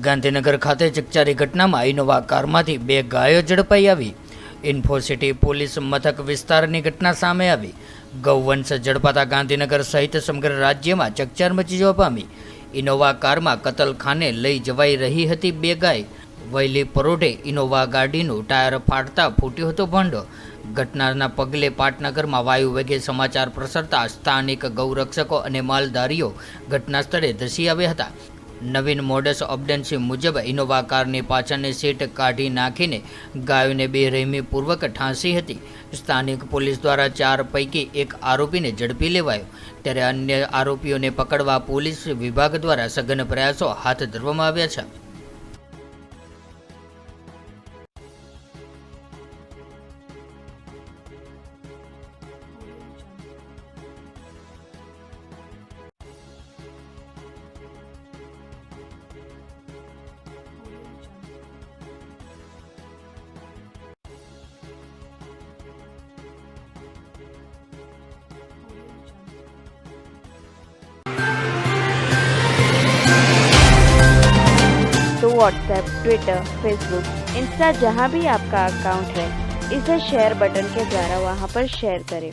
ગાંધીનગર ખાતે ચકચારી ઘટનામાં ઇનોવા કારમાંથી 2 ગાયો ઝડપાઈ આવી। ઇન્ફોસિટી પોલીસ મથક વિસ્તારની ઘટના સામે આવી। ગૌવંશ ઝડપાતા ગાંધીનગર સહિત સમગ્ર રાજ્યમાં ચકચાર મચી જવા પામી। ઇનોવા કારમાં કતલખાને લઈ જવાઈ રહી હતી 2 ગાય। વહેલી પરોઢે ઇનોવા ગાડીનું ટાયર ફાટતા ફૂટ્યો હતો ભંડો। ઘટનાના પગલે પાટનગરમાં વાયુ વેગે સમાચાર પ્રસરતા સ્થાનિક ગૌરક્ષકો અને માલધારીઓ ઘટના સ્થળે ધસી આવ્યા હતા। નવીન મોડસ ઓપરેન્સી મુજબ ઇનોવા કારની પાછળની સીટ કાઢી નાખીને ગાયોને બેરહેમીપૂર્વક ઠાંસી હતી। સ્થાનિક પોલીસ દ્વારા 4 પૈકી 1 આરોપીને ઝડપી લેવાયો, ત્યારે અન્ય આરોપીઓને પકડવા પોલીસ વિભાગ દ્વારા સઘન પ્રયાસો હાથ ધરવામાં આવ્યા છે। तो व्हाट्सएप, ट्विटर, फेसबुक, इंस्टा जहाँ भी आपका अकाउंट है, इसे शेयर बटन के द्वारा वहाँ पर शेयर करें।